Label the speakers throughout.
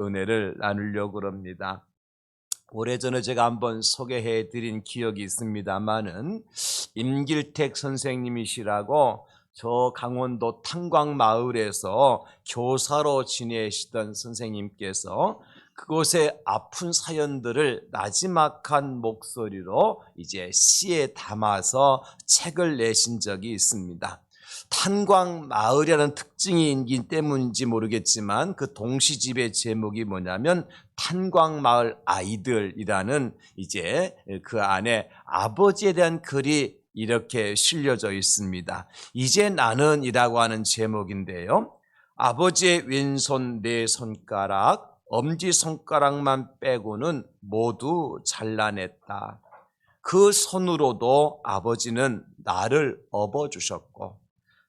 Speaker 1: 은혜를 나누려고 합니다. 오래전에 제가 한번 소개해 드린 기억이 있습니다만은 임길택 선생님이시라고 저 강원도 탄광마을에서 교사로 지내시던 선생님께서 그곳의 아픈 사연들을 나지막한 목소리로 이제 시에 담아서 책을 내신 적이 있습니다. 탄광마을이라는 특징이 있기 때문인지 모르겠지만 그 동시집의 제목이 뭐냐면 탄광마을 아이들이라는 이제 그 안에 아버지에 대한 글이 이렇게 실려져 있습니다. 이제 나는이라고 하는 제목인데요. 아버지의 왼손 네 손가락, 엄지손가락만 빼고는 모두 잘라냈다. 그 손으로도 아버지는 나를 업어주셨고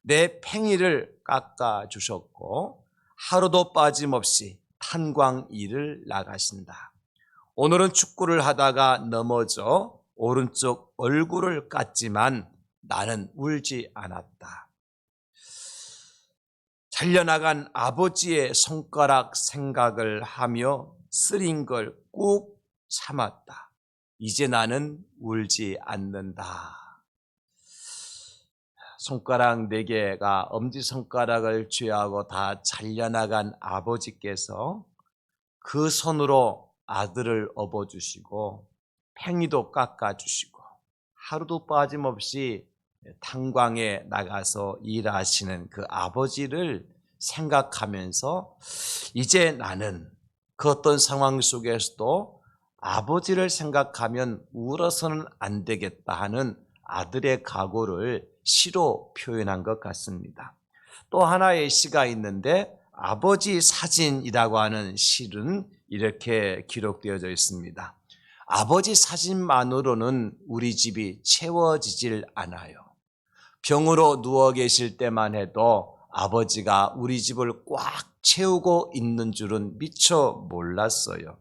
Speaker 1: 내 팽이를 깎아주셨고 하루도 빠짐없이 탄광 일을 나가신다. 오늘은 축구를 하다가 넘어져 오른쪽 얼굴을 깠지만 나는 울지 않았다. 잘려나간 아버지의 손가락 생각을 하며 쓰린 걸 꾹 참았다. 이제 나는 울지 않는다. 손가락 4개가 엄지손가락을 쥐하고 다 잘려나간 아버지께서 그 손으로 아들을 업어주시고 팽이도 깎아주시고 하루도 빠짐없이 탄광에 나가서 일하시는 그 아버지를 생각하면서 이제 나는 그 어떤 상황 속에서도 아버지를 생각하면 울어서는 안 되겠다 하는 아들의 각오를 시로 표현한 것 같습니다. 또 하나의 시가 있는데 아버지 사진이라고 하는 시는 이렇게 기록되어져 있습니다. 아버지 사진만으로는 우리 집이 채워지질 않아요. 병으로 누워 계실 때만 해도 아버지가 우리 집을 꽉 채우고 있는 줄은 미처 몰랐어요.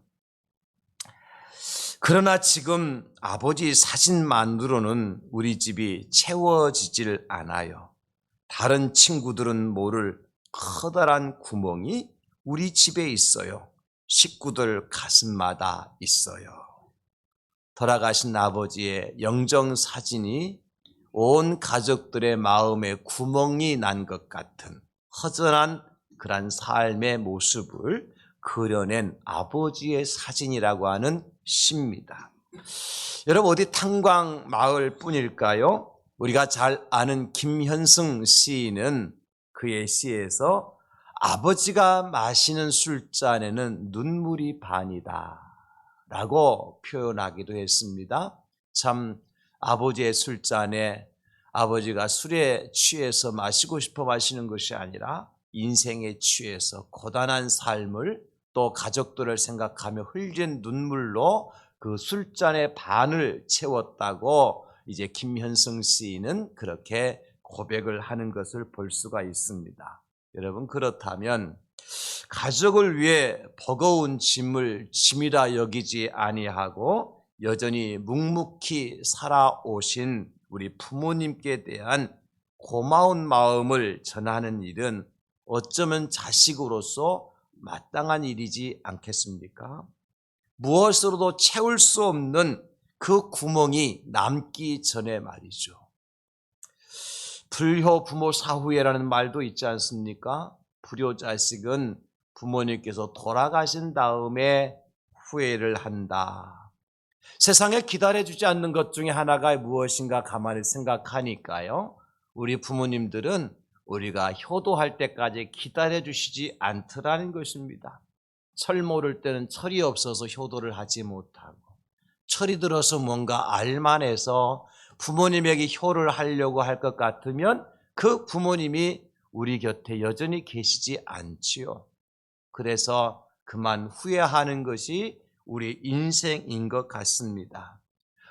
Speaker 1: 그러나 지금 아버지 사진만으로는 우리 집이 채워지질 않아요. 다른 친구들은 모를 커다란 구멍이 우리 집에 있어요. 식구들 가슴마다 있어요. 돌아가신 아버지의 영정 사진이 온 가족들의 마음에 구멍이 난 것 같은 허전한 그런 삶의 모습을 그려낸 아버지의 사진이라고 하는 시입니다. 여러분 어디 탄광 마을 뿐일까요? 우리가 잘 아는 김현승 시인은 그의 시에서 아버지가 마시는 술잔에는 눈물이 반이다 라고 표현하기도 했습니다. 참 아버지의 술잔에 아버지가 술에 취해서 마시고 싶어 마시는 것이 아니라 인생에 취해서 고단한 삶을 또 가족들을 생각하며 흘린 눈물로 그 술잔의 반을 채웠다고 이제 김현승 시인은 그렇게 고백을 하는 것을 볼 수가 있습니다. 여러분 그렇다면 가족을 위해 버거운 짐을 짐이라 여기지 아니하고 여전히 묵묵히 살아오신 우리 부모님께 대한 고마운 마음을 전하는 일은 어쩌면 자식으로서 마땅한 일이지 않겠습니까? 무엇으로도 채울 수 없는 그 구멍이 남기 전에 말이죠. 불효 부모 사후회라는 말도 있지 않습니까? 불효자식은 부모님께서 돌아가신 다음에 후회를 한다. 세상에 기다려주지 않는 것 중에 하나가 무엇인가 가만히 생각하니까요. 우리 부모님들은 우리가 효도할 때까지 기다려주시지 않더라는 것입니다. 철 모를 때는 철이 없어서 효도를 하지 못하고 철이 들어서 뭔가 알만해서 부모님에게 효를 하려고 할 것 같으면 그 부모님이 우리 곁에 여전히 계시지 않지요. 그래서 그만 후회하는 것이 우리 인생인 것 같습니다.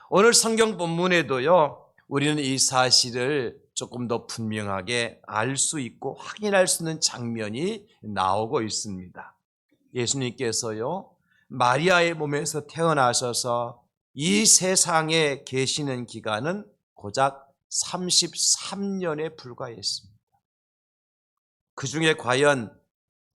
Speaker 1: 오늘 성경 본문에도요, 우리는 이 사실을 조금 더 분명하게 알 수 있고 확인할 수 있는 장면이 나오고 있습니다. 예수님께서요, 마리아의 몸에서 태어나셔서 이 세상에 계시는 기간은 고작 33년에 불과했습니다. 그 중에 과연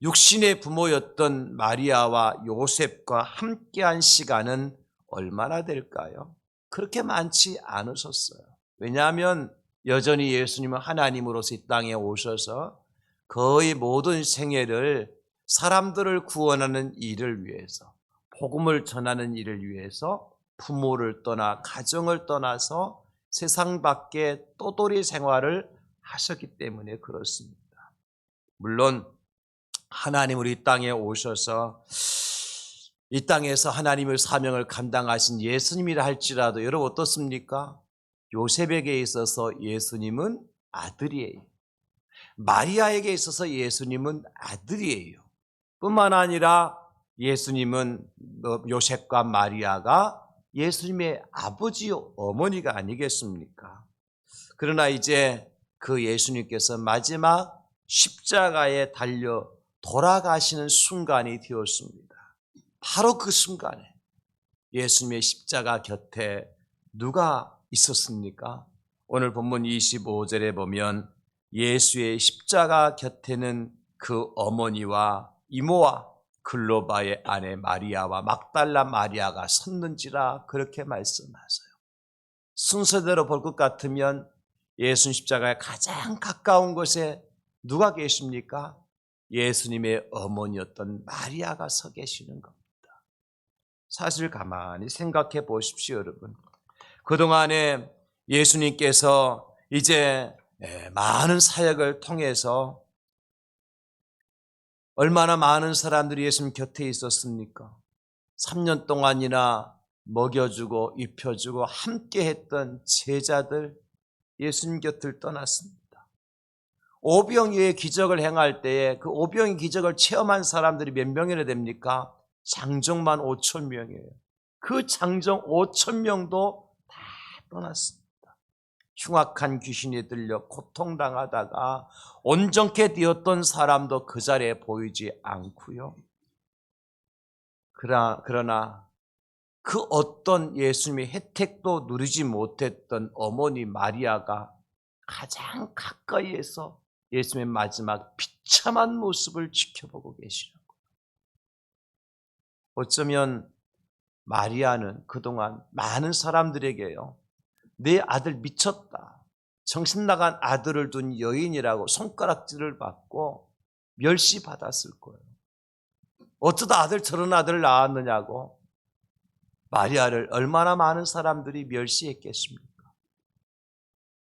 Speaker 1: 육신의 부모였던 마리아와 요셉과 함께한 시간은 얼마나 될까요? 그렇게 많지 않으셨어요. 왜냐하면 여전히 예수님은 하나님으로서 이 땅에 오셔서 거의 모든 생애를 사람들을 구원하는 일을 위해서, 복음을 전하는 일을 위해서 부모를 떠나 가정을 떠나서 세상 밖에 떠돌이 생활을 하셨기 때문에 그렇습니다. 물론 하나님으로 이 땅에 오셔서 이 땅에서 하나님의 사명을 감당하신 예수님이라 할지라도 여러분 어떻습니까? 요셉에게 있어서 예수님은 아들이에요. 마리아에게 있어서 예수님은 아들이에요. 뿐만 아니라 예수님은 요셉과 마리아가 예수님의 아버지 어머니가 아니겠습니까? 그러나 이제 그 예수님께서 마지막 십자가에 달려 돌아가시는 순간이 되었습니다. 바로 그 순간에 예수님의 십자가 곁에 누가 있었습니까? 오늘 본문 25절에 보면 예수의 십자가 곁에는 그 어머니와 이모와 글로바의 아내 마리아와 막달라 마리아가 섰는지라 그렇게 말씀하세요. 순서대로 볼 것 같으면 예수님 십자가에 가장 가까운 곳에 누가 계십니까? 예수님의 어머니였던 마리아가 서 계시는 겁니다. 사실 가만히 생각해 보십시오, 여러분. 그동안에 예수님께서 이제 많은 사역을 통해서 얼마나 많은 사람들이 예수님 곁에 있었습니까? 3년 동안이나 먹여주고 입혀주고 함께 했던 제자들 예수님 곁을 떠났습니다. 오병이어의 기적을 행할 때에 그 오병이어 기적을 체험한 사람들이 몇 명이나 됩니까? 장정만 5천 명이에요. 그 장정 5천 명도 다 떠났습니다. 흉악한 귀신이 들려 고통당하다가 온전케 되었던 사람도 그 자리에 보이지 않고요. 그러나 그 어떤 예수님의 혜택도 누리지 못했던 어머니 마리아가 가장 가까이에서 예수님의 마지막 비참한 모습을 지켜보고 계시는 거예요. 어쩌면 마리아는 그동안 많은 사람들에게요, 내 아들 미쳤다, 정신 나간 아들을 둔 여인이라고 손가락질을 받고 멸시받았을 거예요. 어쩌다 저런 아들을 낳았느냐고 마리아를 얼마나 많은 사람들이 멸시했겠습니까?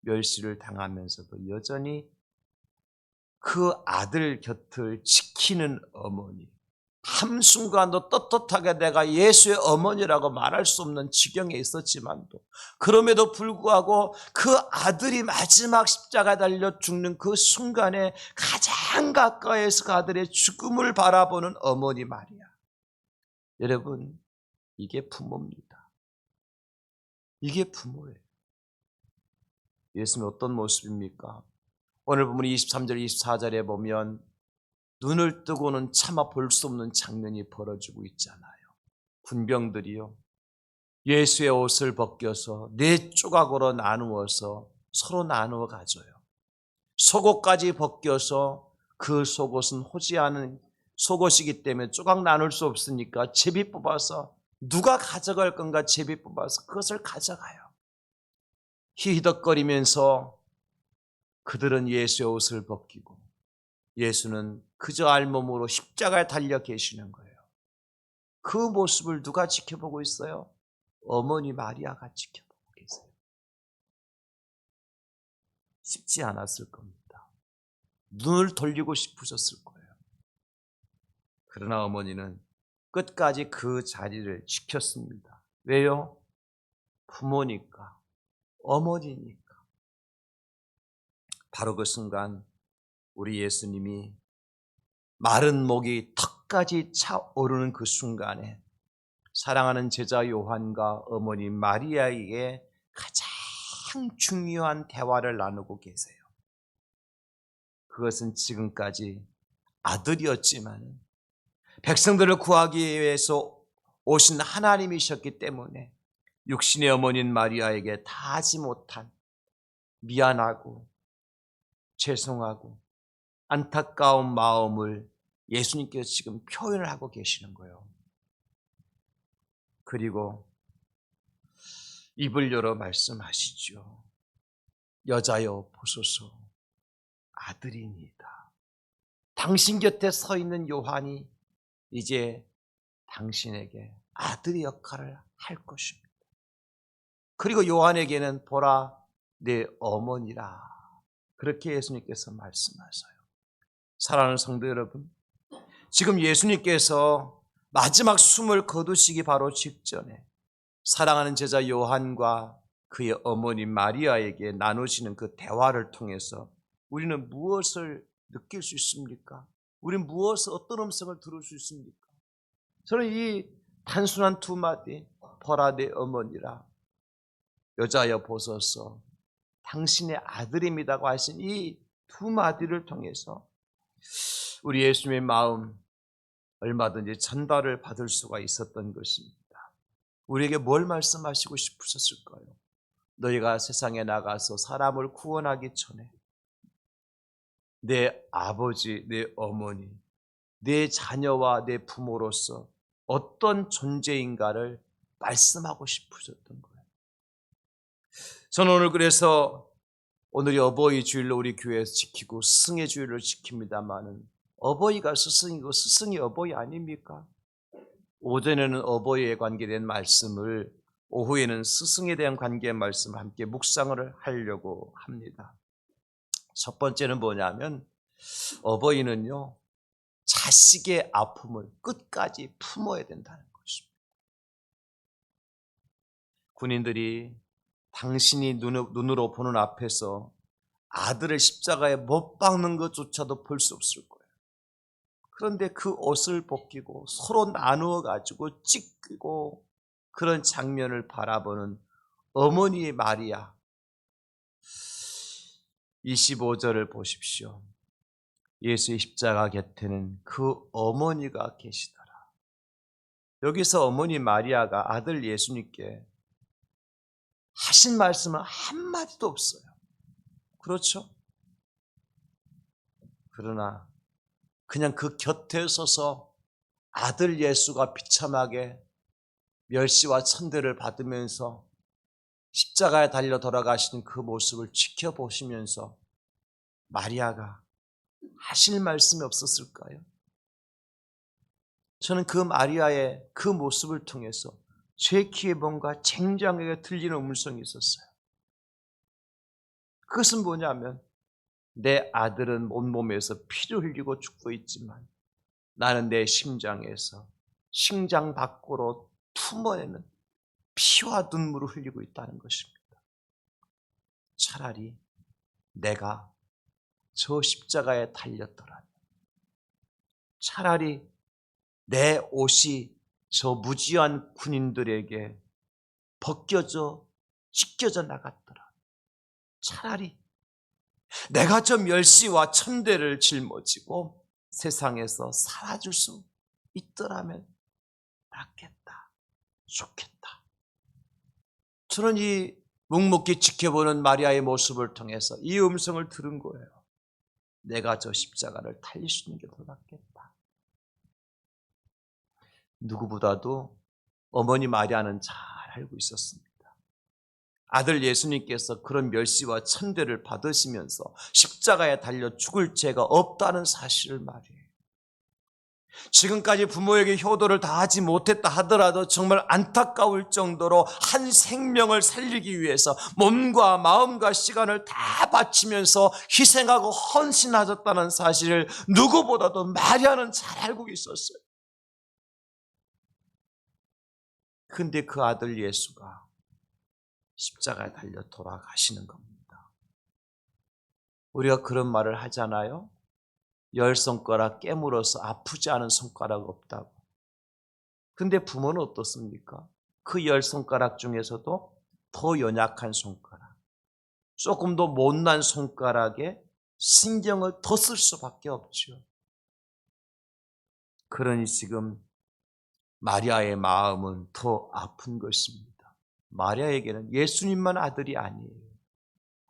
Speaker 1: 멸시를 당하면서도 여전히 그 아들 곁을 지키는 어머니, 한순간도 떳떳하게 내가 예수의 어머니라고 말할 수 없는 지경에 있었지만도 그럼에도 불구하고 그 아들이 마지막 십자가에 달려 죽는 그 순간에 가장 가까이에서 그 아들의 죽음을 바라보는 어머니 마리아. 여러분, 이게 부모입니다. 이게 부모예요. 예수님이 어떤 모습입니까? 오늘 보면 23절 24절에 보면 눈을 뜨고는 차마 볼 수 없는 장면이 벌어지고 있잖아요. 군병들이요, 예수의 옷을 벗겨서 4조각으로 나누어서 서로 나누어 가져요. 속옷까지 벗겨서 그 속옷은 호지 않은 속옷이기 때문에 조각 나눌 수 없으니까 제비 뽑아서 누가 가져갈 건가 제비 뽑아서 그것을 가져가요. 히히덕거리면서 그들은 예수의 옷을 벗기고 예수는 그저 알몸으로 십자가에 달려 계시는 거예요. 그 모습을 누가 지켜보고 있어요? 어머니 마리아가 지켜보고 계세요. 쉽지 않았을 겁니다. 눈을 돌리고 싶으셨을 거예요. 그러나 어머니는 끝까지 그 자리를 지켰습니다. 왜요? 부모니까, 어머니니까. 바로 그 순간 우리 예수님이 마른 목이 턱까지 차오르는 그 순간에 사랑하는 제자 요한과 어머니 마리아에게 가장 중요한 대화를 나누고 계세요. 그것은 지금까지 아들이었지만 백성들을 구하기 위해서 오신 하나님이셨기 때문에 육신의 어머니인 마리아에게 다 하지 못한 미안하고 죄송하고 안타까운 마음을 예수님께서 지금 표현을 하고 계시는 거예요. 그리고 입을 열어 말씀하시죠. 여자여 보소서 아들이니이다. 당신 곁에 서 있는 요한이 이제 당신에게 아들의 역할을 할 것입니다. 그리고 요한에게는 보라 내 어머니라. 그렇게 예수님께서 말씀하세요. 사랑하는 성도 여러분, 지금 예수님께서 마지막 숨을 거두시기 바로 직전에 사랑하는 제자 요한과 그의 어머니 마리아에게 나누시는 그 대화를 통해서 우리는 무엇을 느낄 수 있습니까? 우리는 무엇을, 어떤 음성을 들을 수 있습니까? 저는 이 단순한 두 마디, 보라 내 어머니라, 여자여 보소서 당신의 아들입니다고 하신 이 두 마디를 통해서 우리 예수님의 마음 얼마든지 전달을 받을 수가 있었던 것입니다. 우리에게 뭘 말씀하시고 싶으셨을까요? 너희가 세상에 나가서 사람을 구원하기 전에 내 아버지, 내 어머니, 내 자녀와 내 부모로서 어떤 존재인가를 말씀하고 싶으셨던 거예요. 저는 오늘 그래서 오늘이 어버이 주일로 우리 교회에서 지키고 스승의 주일을 지킵니다마는 어버이가 스승이고 스승이 어버이 아닙니까? 오전에는 어버이에 관계된 말씀을, 오후에는 스승에 대한 관계의 말씀을 함께 묵상을 하려고 합니다. 첫 번째는 뭐냐면 어버이는요, 자식의 아픔을 끝까지 품어야 된다는 것입니다. 군인들이 당신이 눈으로 보는 앞에서 아들을 십자가에 못 박는 것조차도 볼 수 없을 거예요. 그런데 그 옷을 벗기고 서로 나누어 가지고 찢기고 그런 장면을 바라보는 어머니의 마리아. 25절을 보십시오. 예수의 십자가 곁에는 그 어머니가 계시더라. 여기서 어머니 마리아가 아들 예수님께 하신 말씀은 한마디도 없어요. 그렇죠? 그러나 그냥 그 곁에 서서 아들 예수가 비참하게 멸시와 천대를 받으면서 십자가에 달려 돌아가시는 그 모습을 지켜보시면서 마리아가 하실 말씀이 없었을까요? 저는 그 마리아의 그 모습을 통해서 제 귀에 뭔가 쟁쟁하게 들리는 음성이 있었어요. 그것은 뭐냐면 내 아들은 온몸에서 피를 흘리고 죽고 있지만 나는 내 심장에서 심장 밖으로 품어내는 피와 눈물을 흘리고 있다는 것입니다. 차라리 내가 저 십자가에 달렸더라면, 차라리 내 옷이 저 무지한 군인들에게 벗겨져 찢겨져 나갔더라. 차라리 내가 저 멸시와 천대를 짊어지고 세상에서 사라질 수 있더라면 낫겠다, 좋겠다. 저는 이 묵묵히 지켜보는 마리아의 모습을 통해서 이 음성을 들은 거예요. 내가 저 십자가를 달릴 수 있는 게 더 낫겠다. 누구보다도 어머니 마리아는 잘 알고 있었습니다. 아들 예수님께서 그런 멸시와 천대를 받으시면서 십자가에 달려 죽을 죄가 없다는 사실을 말이에요. 지금까지 부모에게 효도를 다하지 못했다 하더라도 정말 안타까울 정도로 한 생명을 살리기 위해서 몸과 마음과 시간을 다 바치면서 희생하고 헌신하셨다는 사실을 누구보다도 마리아는 잘 알고 있었어요. 근데 그 아들 예수가 십자가에 달려 돌아가시는 겁니다. 우리가 그런 말을 하잖아요. 10손가락 깨물어서 아프지 않은 손가락 없다고. 근데 부모는 어떻습니까? 그 10손가락 중에서도 더 연약한 손가락, 조금 더 못난 손가락에 신경을 더 쓸 수밖에 없죠. 그러니 지금 마리아의 마음은 더 아픈 것입니다. 마리아에게는 예수님만 아들이 아니에요.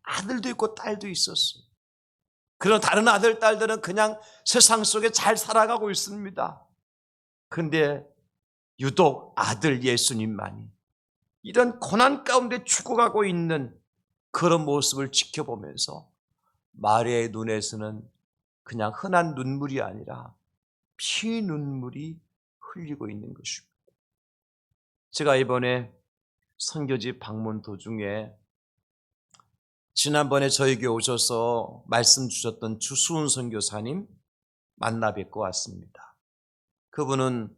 Speaker 1: 아들도 있고 딸도 있었어요. 그런 다른 아들, 딸들은 그냥 세상 속에 잘 살아가고 있습니다. 근데 유독 아들 예수님만이 이런 고난 가운데 죽어가고 있는 그런 모습을 지켜보면서 마리아의 눈에서는 그냥 흔한 눈물이 아니라 피 눈물이 흘리고 있는 것입니다. 제가 이번에 선교지 방문 도중에 지난번에 저에게 오셔서 말씀 주셨던 주수훈 선교사님 만나 뵙고 왔습니다. 그분은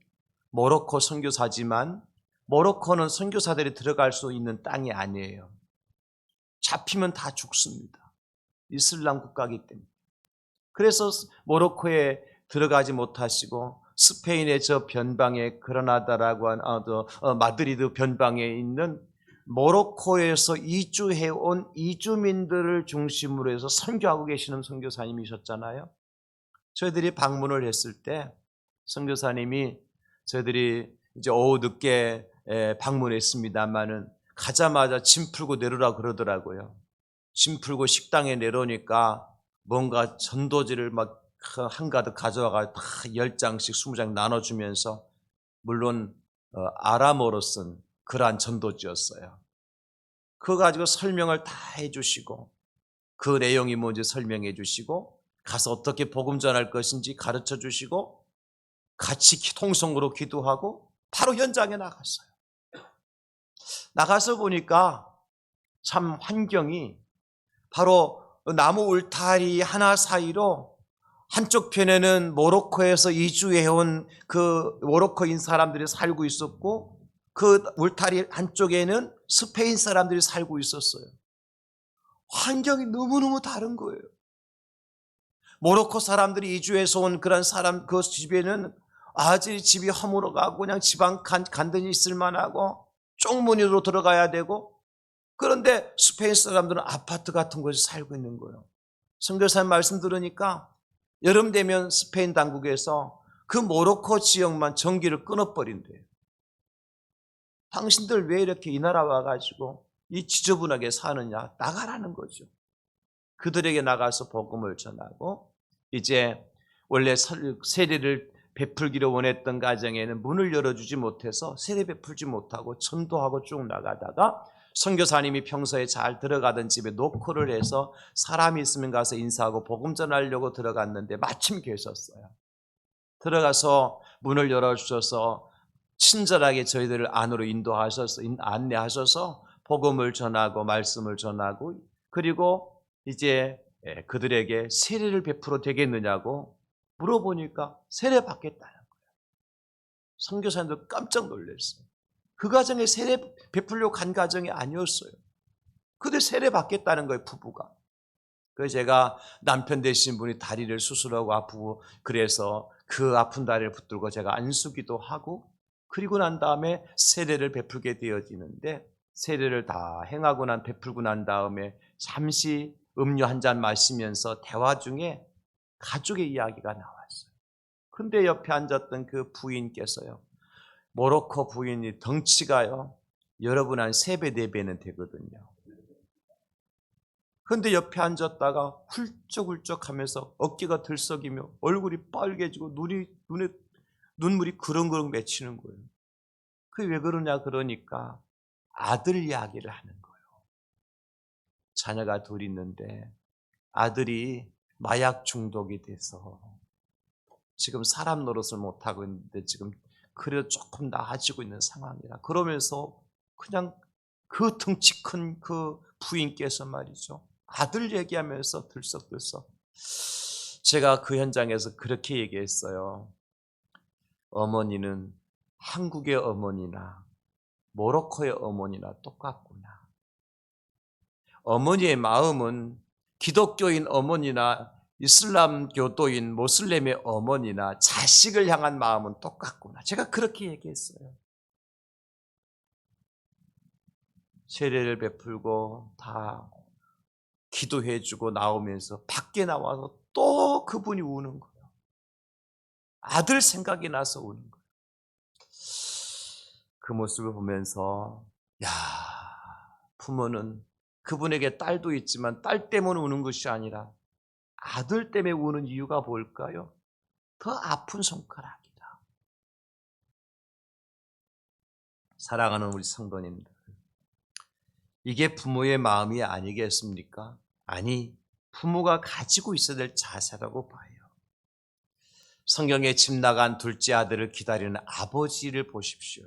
Speaker 1: 모로코 선교사지만 모로코는 선교사들이 들어갈 수 있는 땅이 아니에요. 잡히면 다 죽습니다. 이슬람 국가이기 때문에. 그래서 모로코에 들어가지 못하시고 스페인의 저 변방에 그라나다라고 한 마드리드 변방에 있는 모로코에서 이주해온 이주민들을 중심으로 해서 선교하고 계시는 선교사님이셨잖아요. 저희들이 방문을 했을 때 선교사님이 저희들이 이제 오후 늦게 방문했습니다만은 가자마자 짐 풀고 내려라 그러더라고요. 짐 풀고 식당에 내려오니까 뭔가 전도지를 막 한가득 가져와가 다 10장씩 20장 나눠주면서 물론 아람어로 쓴 그러한 전도지였어요. 그거 가지고 설명을 다 해주시고 그 내용이 뭔지 설명해 주시고 가서 어떻게 복음 전할 것인지 가르쳐 주시고 같이 통성으로 기도하고 바로 현장에 나갔어요. 나가서 보니까 참 환경이 바로 나무 울타리 하나 사이로 한쪽 편에는 모로코에서 이주해온 그 모로코인 사람들이 살고 있었고 그 울타리 한쪽에는 스페인 사람들이 살고 있었어요. 환경이 너무너무 다른 거예요. 모로코 사람들이 이주해서 온 그런 사람 그 집에는 아직 집이 허물어가고 그냥 지방 간든이 있을 만하고 쪽문으로 들어가야 되고 그런데 스페인 사람들은 아파트 같은 곳에 살고 있는 거예요. 선교사님 말씀 들으니까 여름 되면 스페인 당국에서 그 모로코 지역만 전기를 끊어버린대요. 당신들 왜 이렇게 이 나라 와가지고 이 지저분하게 사느냐 나가라는 거죠. 그들에게 나가서 복음을 전하고 이제 원래 세례를 베풀기로 원했던 가정에는 문을 열어주지 못해서 세례 베풀지 못하고 전도하고 쭉 나가다가 선교사님이 평소에 잘 들어가던 집에 노크를 해서 사람이 있으면 가서 인사하고 복음 전하려고 들어갔는데 마침 계셨어요. 들어가서 문을 열어주셔서 친절하게 저희들을 안으로 안내하셔서 복음을 전하고 말씀을 전하고 그리고 이제 그들에게 세례를 베풀어 되겠느냐고 물어보니까 세례 받겠다는 거예요. 선교사님도 깜짝 놀랐어요. 그 가정에 세례 베풀려고 간 가정이 아니었어요. 그들 세례 받겠다는 거예요, 부부가. 그래서 제가 남편 되신 분이 다리를 수술하고 아프고 그래서 그 아픈 다리를 붙들고 제가 안수기도 하고 그리고 난 다음에 세례를 베풀게 되어지는데 세례를 다 행하고 베풀고 난 다음에 잠시 음료 한 잔 마시면서 대화 중에 가족의 이야기가 나왔어요. 근데 옆에 앉았던 그 부인께서요. 모로코 부인이 덩치가요. 여러분 한 3배, 4배는 되거든요. 그런데 옆에 앉았다가 훌쩍훌쩍 하면서 어깨가 들썩이며 얼굴이 빨개지고 눈에 눈물이 그렁그렁 맺히는 거예요. 그게 왜 그러냐 그러니까 아들 이야기를 하는 거예요. 자녀가 둘 있는데 아들이 마약 중독이 돼서 지금 사람 노릇을 못하고 있는데 지금 그래도 조금 나아지고 있는 상황이라 그러면서 그냥 그 덩치 큰 그 부인께서 말이죠. 아들 얘기하면서 들썩들썩 제가 그 현장에서 그렇게 얘기했어요. 어머니는 한국의 어머니나 모로코의 어머니나 똑같구나. 어머니의 마음은 기독교인 어머니나 이슬람 교도인 모슬렘의 어머니나 자식을 향한 마음은 똑같구나. 제가 그렇게 얘기했어요. 세례를 베풀고 다 기도해주고 나오면서 밖에 나와서 또 그분이 우는 거예요. 아들 생각이 나서 우는 거예요. 그 모습을 보면서 야, 부모는 그분에게 딸도 있지만 딸 때문에 우는 것이 아니라 아들 때문에 우는 이유가 뭘까요? 더 아픈 손가락이다. 사랑하는 우리 성도님들, 이게 부모의 마음이 아니겠습니까? 아니, 부모가 가지고 있어야 될 자세라고 봐요. 성경에 집 나간 둘째 아들을 기다리는 아버지를 보십시오.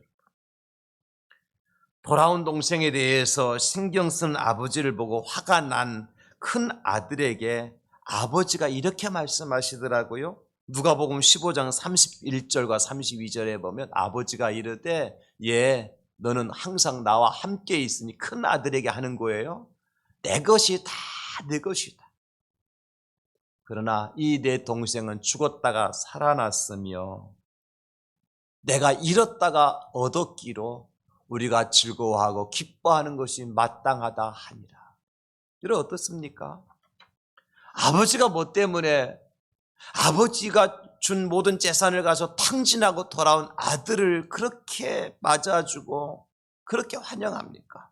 Speaker 1: 돌아온 동생에 대해서 신경 쓰는 아버지를 보고 화가 난 큰 아들에게 아버지가 이렇게 말씀하시더라고요. 누가복음 15장 31절과 32절에 보면 아버지가 이르되 너는 항상 나와 함께 있으니 큰 아들에게 하는 거예요. 내 것이 다 내 것이다. 그러나 이 내 동생은 죽었다가 살아났으며 내가 잃었다가 얻었기로 우리가 즐거워하고 기뻐하는 것이 마땅하다 하니라. 여러분 어떻습니까? 아버지가 뭐 때문에 아버지가 준 모든 재산을 가서 탕진하고 돌아온 아들을 그렇게 맞아주고 그렇게 환영합니까?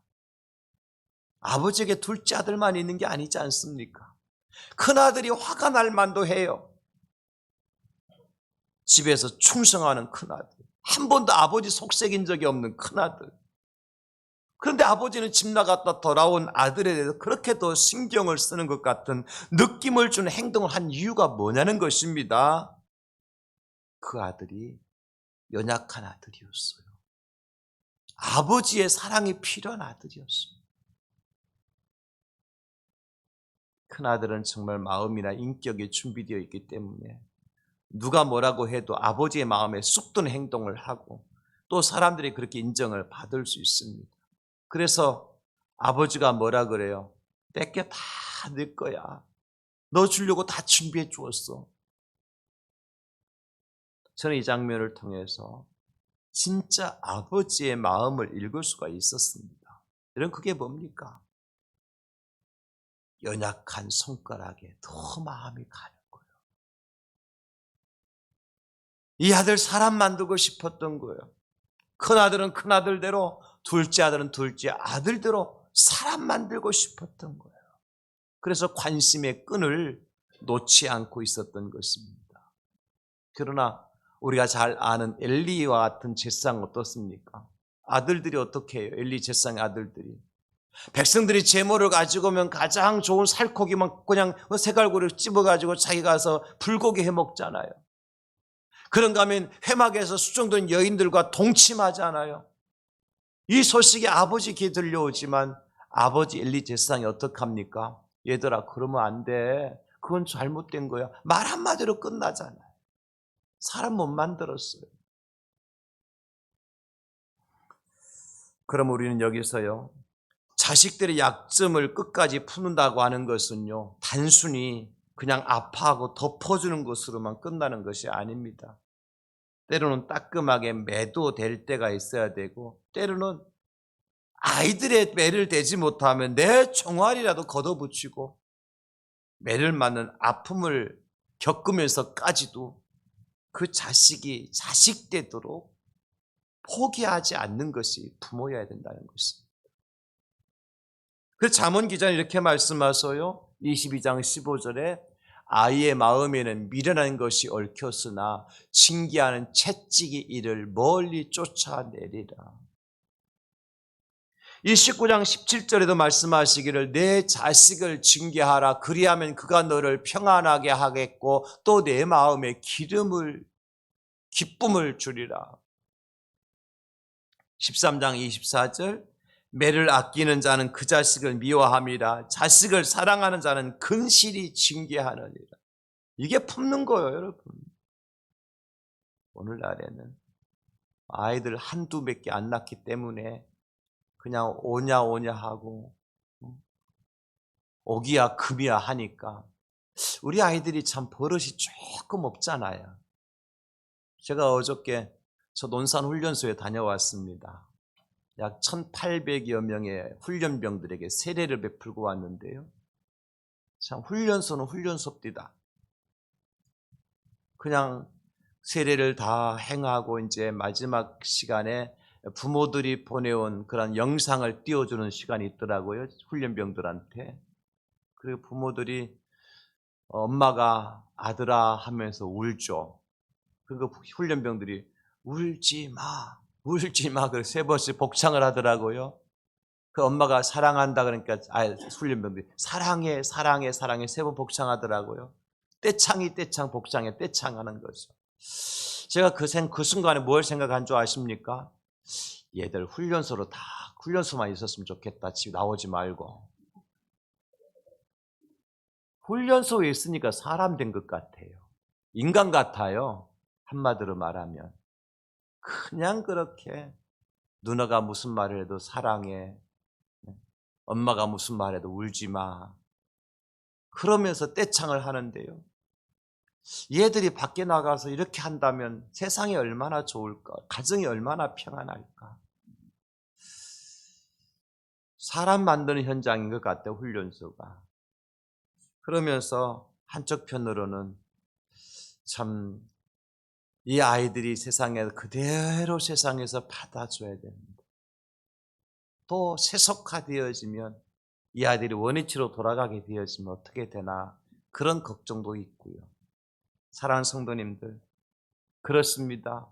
Speaker 1: 아버지에게 둘째 아들만 있는 게 아니지 않습니까? 큰아들이 화가 날 만도 해요. 집에서 충성하는 큰아들, 한 번도 아버지 속색인 적이 없는 큰아들. 그런데 아버지는 집 나갔다 돌아온 아들에 대해서 그렇게 더 신경을 쓰는 것 같은 느낌을 주는 행동을 한 이유가 뭐냐는 것입니다. 그 아들이 연약한 아들이었어요. 아버지의 사랑이 필요한 아들이었어요. 큰아들은 정말 마음이나 인격이 준비되어 있기 때문에 누가 뭐라고 해도 아버지의 마음에 쑥 드는 행동을 하고 또 사람들이 그렇게 인정을 받을 수 있습니다. 그래서 아버지가 뭐라 그래요? 뺏겨 다 내 거야. 너 주려고 다 준비해 주었어. 저는 이 장면을 통해서 진짜 아버지의 마음을 읽을 수가 있었습니다. 여러분 그게 뭡니까? 연약한 손가락에 더 마음이 가는 거예요. 이 아들 사람 만들고 싶었던 거예요. 큰아들은 큰아들대로, 둘째 아들은 둘째 아들대로 사람 만들고 싶었던 거예요. 그래서 관심의 끈을 놓지 않고 있었던 것입니다. 그러나 우리가 잘 아는 엘리와 같은 제사장 어떻습니까? 아들들이 어떻게 해요? 엘리 제사장의 아들들이 백성들이 제물을 가지고 오면 가장 좋은 살코기만 그냥 새갈고리를 찝어가지고 자기가 가서 불고기 해먹잖아요. 그런가 하면 회막에서 수종된 여인들과 동침하잖아요. 이 소식이 아버지 귀에 들려오지만 아버지 엘리 제사장이 어떡합니까? 얘들아 그러면 안 돼. 그건 잘못된 거야. 말 한마디로 끝나잖아요. 사람 못 만들었어요. 그럼 우리는 여기서요. 자식들의 약점을 끝까지 푸는다고 하는 것은요. 단순히 그냥 아파하고 덮어주는 것으로만 끝나는 것이 아닙니다. 때로는 따끔하게 매도될 때가 있어야 되고 때로는 아이들의 매를 대지 못하면 내 종아리라도 걷어붙이고 매를 맞는 아픔을 겪으면서까지도 그 자식이 자식되도록 포기하지 않는 것이 부모여야 된다는 것입니다. 그 잠언 기자는 이렇게 말씀하셔요. 22장 15절에 아이의 마음에는 미련한 것이 얽혔으나 징계하는 채찍이 이를 멀리 쫓아내리라. 이 19장 17절에도 말씀하시기를 내 자식을 징계하라. 그리하면 그가 너를 평안하게 하겠고 또 내 마음에 기쁨을 주리라. 13장 24절 매를 아끼는 자는 그 자식을 미워함이라. 자식을 사랑하는 자는 근실히 징계하느니라. 이게 품는 거예요, 여러분. 오늘날에는 아이들 한두 몇 개 안 낳기 때문에 그냥 오냐 하고 오기야 금이야 하니까 우리 아이들이 참 버릇이 조금 없잖아요. 제가 어저께 저 논산 훈련소에 다녀왔습니다. 약 1,800여 명의 훈련병들에게 세례를 베풀고 왔는데요. 참 훈련소는 훈련소입니다. 그냥 세례를 다 행하고 이제 마지막 시간에 부모들이 보내온 그런 영상을 띄워주는 시간이 있더라고요. 훈련병들한테. 그리고 부모들이 엄마가 아들아 하면서 울죠. 그 훈련병들이 울지 마, 울지 마. 그래서 3번씩 복창을 하더라고요. 그 엄마가 사랑한다 그러니까 훈련병들이 사랑해, 사랑해, 사랑해 3번 복창하더라고요. 떼창이 떼창, 복창에 떼창하는 거죠. 제가 그 순간에 뭘 생각한 줄 아십니까? 얘들 훈련소만 있었으면 좋겠다. 집에 나오지 말고. 훈련소에 있으니까 사람 된 것 같아요. 인간 같아요. 한마디로 말하면. 그냥 그렇게 누나가 무슨 말을 해도 사랑해. 엄마가 무슨 말해도 울지 마. 그러면서 떼창을 하는데요. 얘들이 밖에 나가서 이렇게 한다면 세상이 얼마나 좋을까? 가정이 얼마나 평안할까? 사람 만드는 현장인 것 같아요, 훈련소가. 그러면서 한쪽 편으로는 참 이 아이들이 세상에 그대로 세상에서 받아줘야 됩니다. 또 세속화되어지면 이 아이들이 원위치로 돌아가게 되어지면 어떻게 되나 그런 걱정도 있고요. 사랑하는 성도님들, 그렇습니다.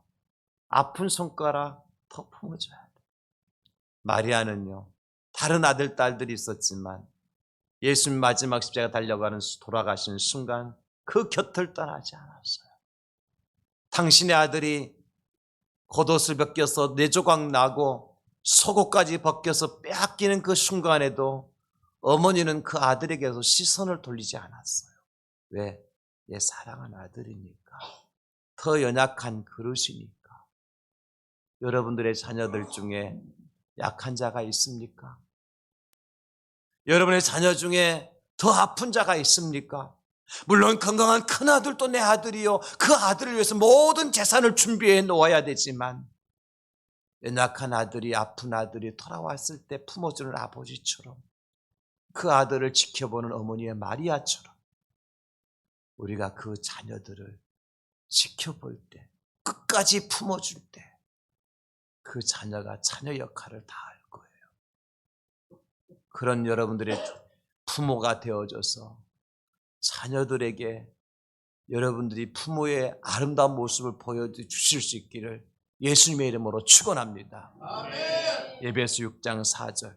Speaker 1: 아픈 손가락 더 품어줘야 돼요. 마리아는요, 다른 아들, 딸들이 있었지만 예수님 마지막 십자가 달려가는 돌아가시는 순간 그 곁을 떠나지 않았어요. 당신의 아들이 겉옷을 벗겨서 4조각 나고 속옷까지 벗겨서 빼앗기는 그 순간에도 어머니는 그 아들에게서 시선을 돌리지 않았어요. 왜? 내 사랑하는 아들이니까. 더 연약한 그릇이니까. 여러분들의 자녀들 중에 약한 자가 있습니까? 여러분의 자녀 중에 더 아픈 자가 있습니까? 물론 건강한 큰아들도 내 아들이요. 그 아들을 위해서 모든 재산을 준비해 놓아야 되지만 연약한 아들이, 아픈 아들이 돌아왔을 때 품어주는 아버지처럼 그 아들을 지켜보는 어머니의 마리아처럼 우리가 그 자녀들을 지켜볼 때, 끝까지 품어줄 때 그 자녀가 자녀 역할을 다 할 거예요. 그런 여러분들의 부모가 되어줘서 자녀들에게 여러분들이 부모의 아름다운 모습을 보여주실 수 있기를 예수님의 이름으로 축원합니다. 에베소 6장 4절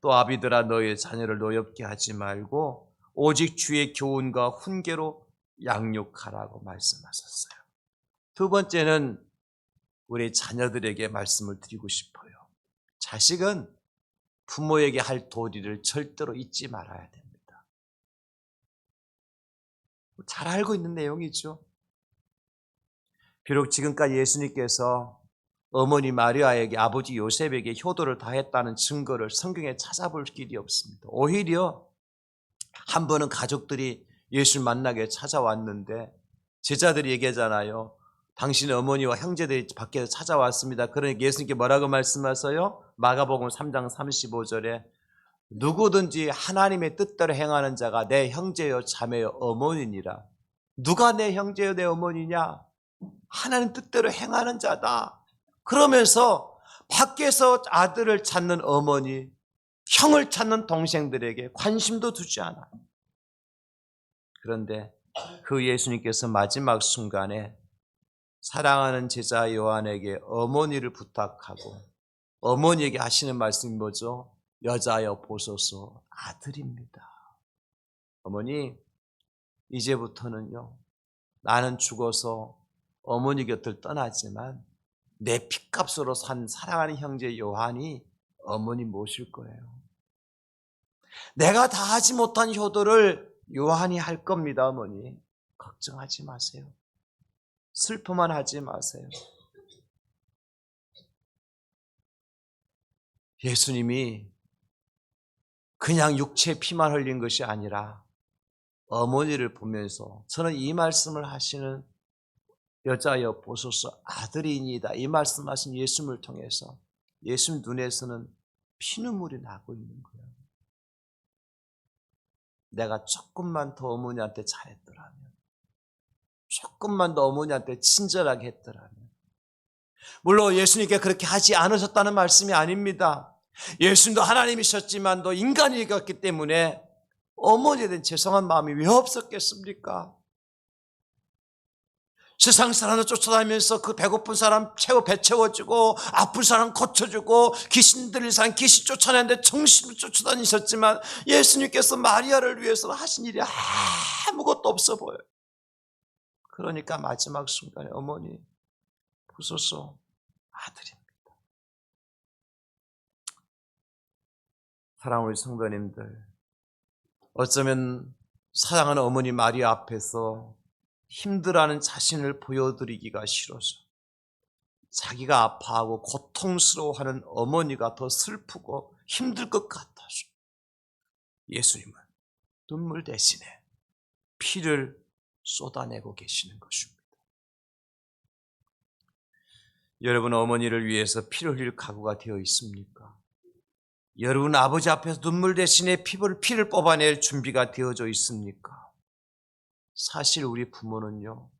Speaker 1: 또 아비들아 너의 자녀를 노엽게 하지 말고 오직 주의 교훈과 훈계로 양육하라고 말씀하셨어요. 두 번째는 우리 자녀들에게 말씀을 드리고 싶어요. 자식은 부모에게 할 도리를 절대로 잊지 말아야 됩니다. 잘 알고 있는 내용이죠. 비록 지금까지 예수님께서 어머니 마리아에게 아버지 요셉에게 효도를 다했다는 증거를 성경에 찾아볼 길이 없습니다. 오히려 한 번은 가족들이 예수를 만나게 찾아왔는데 제자들이 얘기하잖아요. 당신의 어머니와 형제들이 밖에서 찾아왔습니다. 그러니까 예수님께 뭐라고 말씀하세요? 마가복음 3장 35절에 누구든지 하나님의 뜻대로 행하는 자가 내 형제요 자매요 어머니니라. 누가 내 형제요 내 어머니냐? 하나님 뜻대로 행하는 자다. 그러면서 밖에서 아들을 찾는 어머니, 형을 찾는 동생들에게 관심도 두지 않아요. 그런데 그 예수님께서 마지막 순간에 사랑하는 제자 요한에게 어머니를 부탁하고 어머니에게 하시는 말씀이 뭐죠? 여자여 보소서 아들입니다. 어머니 이제부터는요 나는 죽어서 어머니 곁을 떠나지만 내 핏값으로 산 사랑하는 형제 요한이 어머니 모실 거예요. 내가 다 하지 못한 효도를 요한이 할 겁니다. 어머니 걱정하지 마세요. 슬퍼만 하지 마세요. 예수님이 그냥 육체 피만 흘린 것이 아니라 어머니를 보면서 저는 이 말씀을 하시는 여자여 보소서 아들이니이다 이 말씀하신 예수님을 통해서 예수님 눈에서는 피눈물이 나고 있는 거예요. 내가 조금만 더 어머니한테 잘했더라면, 조금만 더 어머니한테 친절하게 했더라면. 물론 예수님께 그렇게 하지 않으셨다는 말씀이 아닙니다. 예수님도 하나님이셨지만도 인간이었기 때문에 어머니에 대한 죄송한 마음이 왜 없었겠습니까? 세상 사람을 쫓아다니면서 그 배고픈 사람 배 채워주고 아픈 사람 고쳐주고 귀신 들린 사람 귀신 쫓아내는데 정신을 쫓아다니셨지만 예수님께서 마리아를 위해서 하신 일이 아무것도 없어 보여요. 그러니까 마지막 순간에 어머니 보소서 아들입니다. 사랑하는 우리 성도님들, 어쩌면 사랑하는 어머니 마리아 앞에서 힘들어하는 자신을 보여드리기가 싫어서 자기가 아파하고 고통스러워하는 어머니가 더 슬프고 힘들 것 같아서 예수님은 눈물 대신에 피를 쏟아내고 계시는 것입니다. 여러분 어머니를 위해서 피를 흘릴 각오가 되어 있습니까? 여러분 아버지 앞에서 눈물 대신에 피를 뽑아낼 준비가 되어져 있습니까? 사실 우리 부모는요,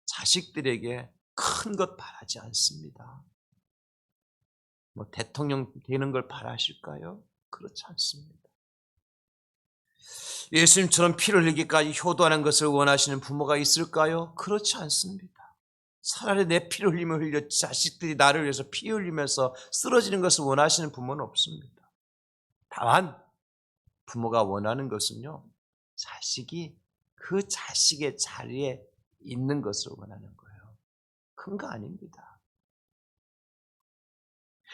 Speaker 1: 자식들에게 큰 것 바라지 않습니다. 뭐 대통령 되는 걸 바라실까요? 그렇지 않습니다. 예수님처럼 피를 흘리기까지 효도하는 것을 원하시는 부모가 있을까요? 그렇지 않습니다. 차라리 내 피를 흘려 자식들이 나를 위해서 피 흘리면서 쓰러지는 것을 원하시는 부모는 없습니다. 다만 부모가 원하는 것은요, 자식이 그 자식의 자리에 있는 것을 원하는 거예요. 큰 거 아닙니다.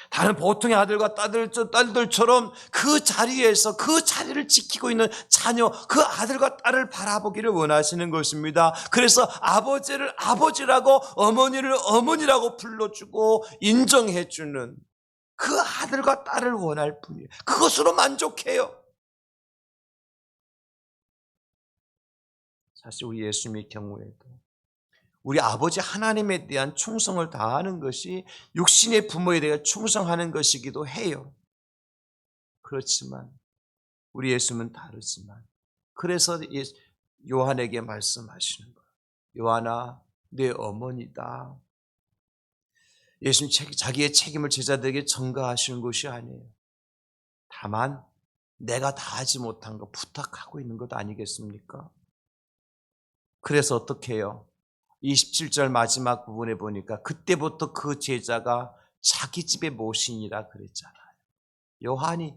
Speaker 1: 다른 보통의 아들과 딸들처럼 그 자리에서 그 자리를 지키고 있는 자녀, 그 아들과 딸을 바라보기를 원하시는 것입니다. 그래서 아버지를 아버지라고 어머니를 어머니라고 불러주고 인정해주는 그 아들과 딸을 원할 뿐이에요. 그것으로 만족해요. 사실 우리 예수님의 경우에도 우리 아버지 하나님에 대한 충성을 다하는 것이 육신의 부모에 대해 충성하는 것이기도 해요. 그렇지만 우리 예수님은 다르지만 그래서 요한에게 말씀하시는 거예요. 요한아, 내 어머니다. 예수님 자기의 책임을 제자들에게 전가하시는 것이 아니에요. 다만 내가 다 하지 못한 거 부탁하고 있는 것 아니겠습니까? 그래서 어떻게 해요? 27절 마지막 부분에 보니까 그때부터 그 제자가 자기 집에 모시니라 그랬잖아요. 요한이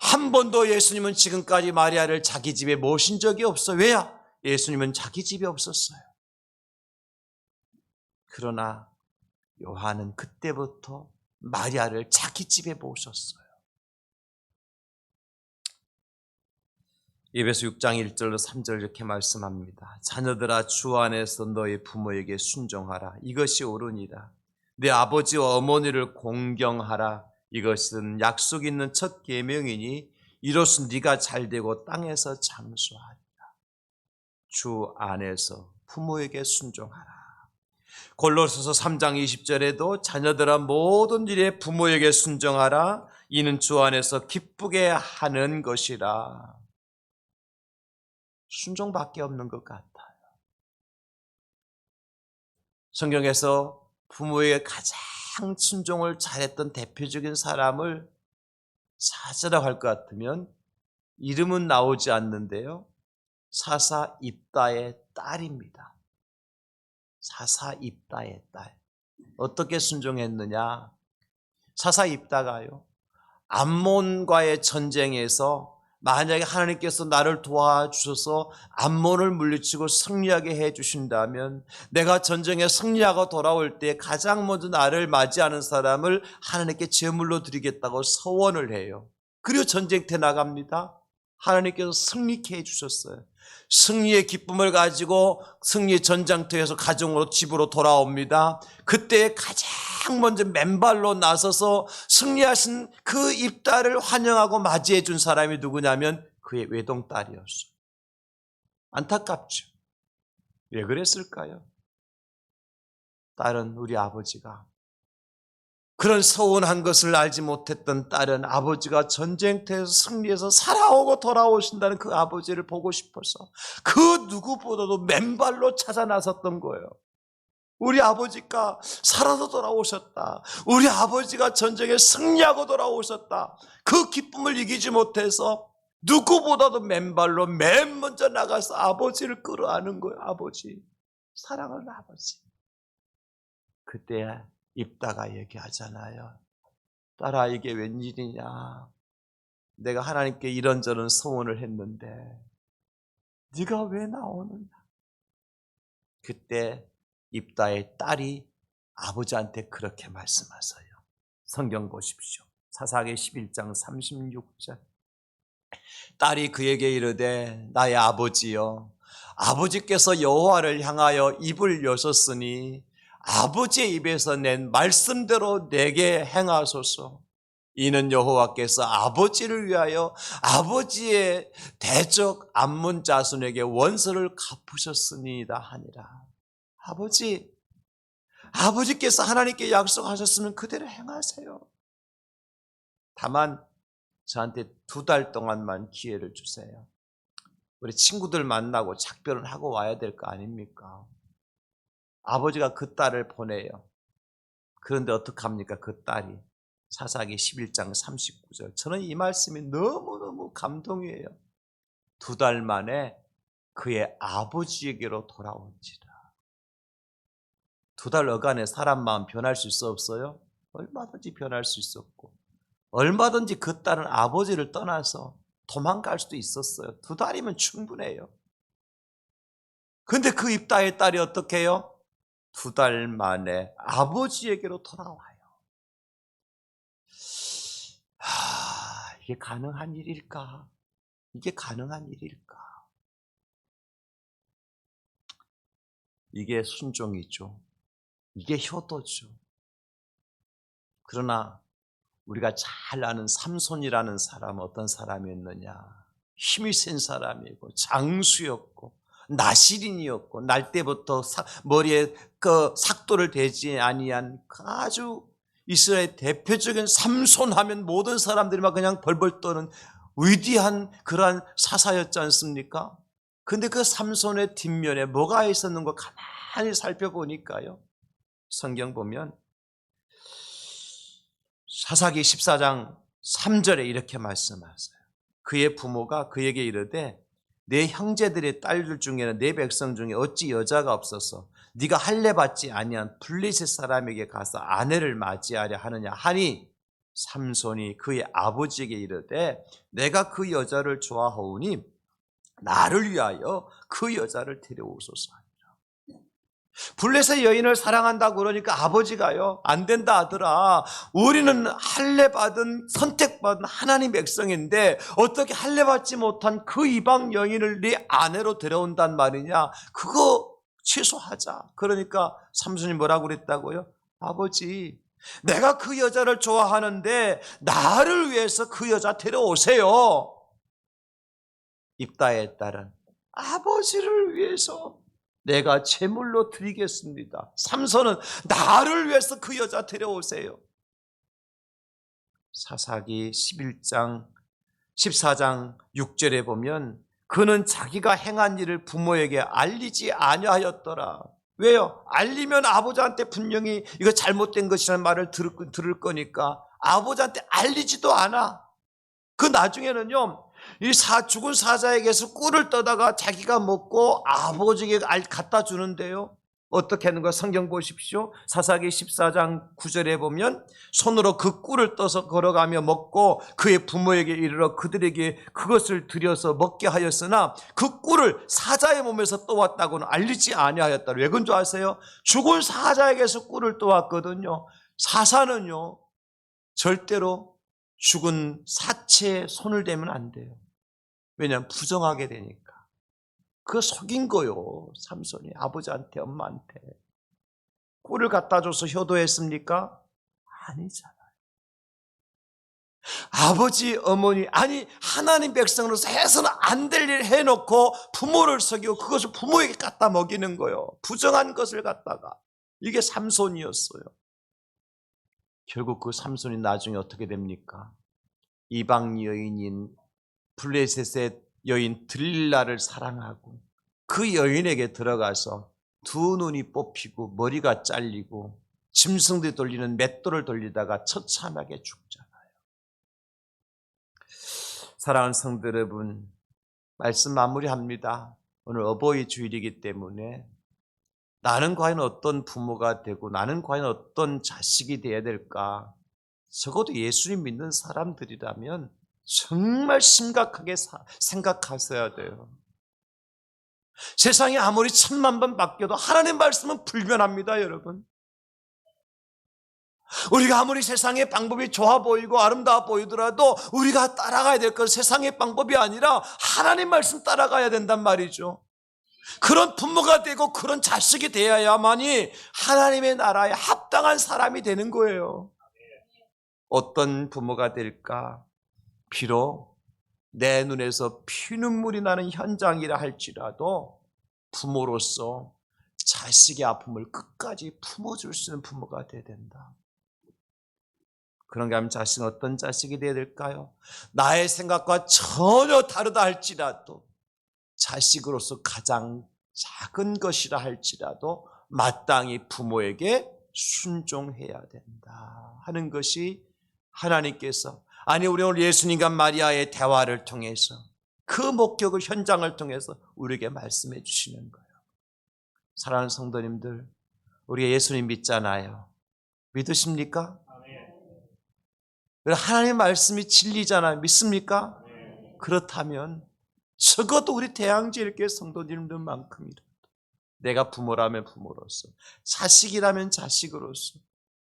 Speaker 1: 한 번도 예수님은 지금까지 마리아를 자기 집에 모신 적이 없어. 왜야? 예수님은 자기 집에 없었어요. 그러나 요한은 그때부터 마리아를 자기 집에 모셨어요. 에베소 6장 1절로 3절 이렇게 말씀합니다. 자녀들아 주 안에서 너희 부모에게 순종하라. 이것이 옳으니라. 내 아버지와 어머니를 공경하라. 이것은 약속 있는 첫 계명이니 이로써 네가 잘되고 땅에서 장수하리라. 주 안에서 부모에게 순종하라. 골로새서 3장 20절에도 자녀들아 모든 일에 부모에게 순종하라. 이는 주 안에서 기쁘게 하는 것이라. 순종밖에 없는 것 같아요. 성경에서 부모에게 가장 순종을 잘했던 대표적인 사람을 찾으라고 할 것 같으면 이름은 나오지 않는데요. 사사 입다의 딸입니다. 사사 입다의 딸. 어떻게 순종했느냐? 사사 입다가요, 암몬과의 전쟁에서 만약에 하나님께서 나를 도와주셔서 암몬을 물리치고 승리하게 해주신다면 내가 전쟁에 승리하고 돌아올 때 가장 먼저 나를 맞이하는 사람을 하나님께 제물로 드리겠다고 서원을 해요. 그리고 전쟁터에 나갑니다. 하나님께서 승리케 해주셨어요. 승리의 기쁨을 가지고 승리의 전장터에서 가정으로 집으로 돌아옵니다. 그때 가장 먼저 맨발로 나서서 승리하신 그 입다를 환영하고 맞이해 준 사람이 누구냐면 그의 외동딸이었어요. 안타깝죠. 왜 그랬을까요? 딸은 우리 아버지가 그런 서운한 것을 알지 못했던 딸은 아버지가 전쟁터에서 승리해서 살아오고 돌아오신다는 그 아버지를 보고 싶어서 그 누구보다도 맨발로 찾아 나섰던 거예요. 우리 아버지가 살아서 돌아오셨다. 우리 아버지가 전쟁에 승리하고 돌아오셨다. 그 기쁨을 이기지 못해서 누구보다도 맨발로 맨 먼저 나가서 아버지를 끌어안은 거예요. 아버지, 사랑하는 아버지. 그때 입다가 얘기하잖아요. 딸아, 이게 웬일이냐. 내가 하나님께 이런저런 소원을 했는데 네가 왜 나오느냐. 그때 입다의 딸이 아버지한테 그렇게 말씀하세요. 성경 보십시오. 사사기 11장 36절. 딸이 그에게 이르되 나의 아버지여, 아버지께서 여호와를 향하여 입을 여셨으니 아버지의 입에서 낸 말씀대로 내게 행하소서. 이는 여호와께서 아버지를 위하여 아버지의 대적 암몬 자손에게 원수를 갚으셨으니이다 하니라. 아버지께서 하나님께 약속하셨으면 그대로 행하세요. 다만 저한테 2달 동안만 기회를 주세요. 우리 친구들 만나고 작별을 하고 와야 될 거 아닙니까? 아버지가 그 딸을 보내요. 그런데 어떡합니까? 그 딸이 사사기 11장 39절. 저는 이 말씀이 너무너무 감동이에요. 2달 만에 그의 아버지에게로 돌아온지라. 2달 어간에 사람 마음 변할 수 있어 없어요? 얼마든지 변할 수 있었고, 얼마든지 그 딸은 아버지를 떠나서 도망갈 수도 있었어요. 2달이면 충분해요. 근데 그 입다의 딸이 어떻게 해요? 2달 만에 아버지에게로 돌아와요. 이게 가능한 일일까? 이게 가능한 일일까? 이게 순종이죠. 이게 효도죠. 그러나 우리가 잘 아는 삼손이라는 사람은 어떤 사람이었느냐? 힘이 센 사람이고 장수였고 나시린이었고 날 때부터 머리에 그 삭도를 대지 아니한 아주 이스라엘 대표적인 삼손 하면 모든 사람들이 막 그냥 벌벌 떠는 위대한 그러한 사사였지 않습니까? 근데 그 삼손의 뒷면에 뭐가 있었는가 가만히 살펴보니까요, 성경 보면 사사기 14장 3절에 이렇게 말씀하세요. 그의 부모가 그에게 이르되 내 형제들의 딸들 중에는 내 백성 중에 어찌 여자가 없어서 네가 할례 받지 아니한 블레셋 사람에게 가서 아내를 맞이하려 하느냐 하니, 삼손이 그의 아버지에게 이르되 내가 그 여자를 좋아하오니 나를 위하여 그 여자를 데려오소서. 블레셋 여인을 사랑한다고 그러니까 아버지가요, 안 된다 아들아, 우리는 할례 받은 선택받은 하나님 백성인데 어떻게 할례 받지 못한 그 이방 여인을 네 아내로 데려온단 말이냐, 그거 취소하자. 그러니까 삼손이 뭐라고 그랬다고요? 아버지, 내가 그 여자를 좋아하는데 나를 위해서 그 여자 데려오세요. 입다의 딸은 아버지를 위해서 내가 제물로 드리겠습니다. 삼손은 나를 위해서 그 여자 데려오세요. 사사기 14장 6절에 보면 그는 자기가 행한 일을 부모에게 알리지 아니하였더라. 왜요? 알리면 아버지한테 분명히 이거 잘못된 것이라는 말을 들을 거니까 아버지한테 알리지도 않아. 그 나중에는요, 이 죽은 사자에게서 꿀을 떠다가 자기가 먹고 아버지에게 갖다 주는데요, 어떻게 하는 거야? 성경 보십시오. 사사기 14장 9절에 보면 손으로 그 꿀을 떠서 걸어가며 먹고 그의 부모에게 이르러 그들에게 그것을 들여서 먹게 하였으나 그 꿀을 사자의 몸에서 떠왔다고는 알리지 아니하였다. 왜 그런 줄 아세요? 죽은 사자에게서 꿀을 떠왔거든요. 사사는요, 절대로 죽은 사체에 손을 대면 안 돼요. 왜냐하면 부정하게 되니까. 그거 속인 거요. 삼손이 아버지한테 엄마한테. 꿀을 갖다 줘서 효도했습니까? 아니잖아요. 아버지 어머니, 아니 하나님 백성으로서 해서는 안 될 일 해놓고 부모를 속이고 그것을 부모에게 갖다 먹이는 거요. 부정한 것을 갖다가. 이게 삼손이었어요. 결국 그 삼손이 나중에 어떻게 됩니까? 이방 여인인 블레셋의 여인 들릴라를 사랑하고 그 여인에게 들어가서 두 눈이 뽑히고 머리가 잘리고 짐승들이 돌리는 맷돌을 돌리다가 처참하게 죽잖아요. 사랑하는 성도 여러분, 말씀 마무리합니다. 오늘 어버이 주일이기 때문에 나는 과연 어떤 부모가 되고 나는 과연 어떤 자식이 되어야 될까? 적어도 예수님 믿는 사람들이라면 정말 심각하게 생각하셔야 돼요. 세상이 아무리 1000만 번 바뀌어도 하나님의 말씀은 불변합니다, 여러분. 우리가 아무리 세상의 방법이 좋아 보이고 아름다워 보이더라도 우리가 따라가야 될 건 세상의 방법이 아니라 하나님 말씀 따라가야 된단 말이죠. 그런 부모가 되고 그런 자식이 되어야만이 하나님의 나라에 합당한 사람이 되는 거예요. 어떤 부모가 될까? 비록 내 눈에서 피눈물이 나는 현장이라 할지라도 부모로서 자식의 아픔을 끝까지 품어줄 수 있는 부모가 되어야 된다. 그런가 하면 자식은 어떤 자식이 되어야 될까요? 나의 생각과 전혀 다르다 할지라도 자식으로서 가장 작은 것이라 할지라도 마땅히 부모에게 순종해야 된다 하는 것이 하나님께서, 아니 우리 오늘 예수님과 마리아의 대화를 통해서 그 목격을 현장을 통해서 우리에게 말씀해 주시는 거예요. 사랑하는 성도님들, 우리가 예수님 믿잖아요. 믿으십니까? 하나님의 말씀이 진리잖아요. 믿습니까? 그렇다면 적어도 우리 대양지일교회 성도님들만큼이라도 내가 부모라면 부모로서, 자식이라면 자식으로서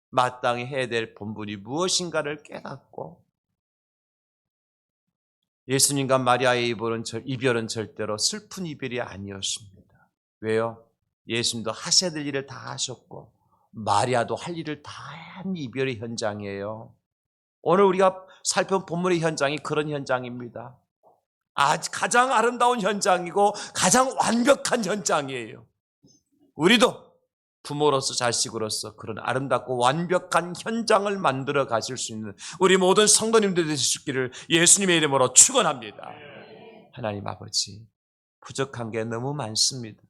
Speaker 1: 마땅히 해야 될 본분이 무엇인가를 깨닫고, 예수님과 마리아의 이별은 절대로 슬픈 이별이 아니었습니다. 왜요? 예수님도 하셔야 될 일을 다 하셨고 마리아도 할 일을 다 한 이별의 현장이에요. 오늘 우리가 살펴본 본문의 현장이 그런 현장입니다. 가장 아름다운 현장이고 가장 완벽한 현장이에요. 우리도 부모로서 자식으로서 그런 아름답고 완벽한 현장을 만들어 가실 수 있는 우리 모든 성도님들 되실 수 있기를 예수님의 이름으로 축원합니다. 하나님 아버지, 부족한 게 너무 많습니다.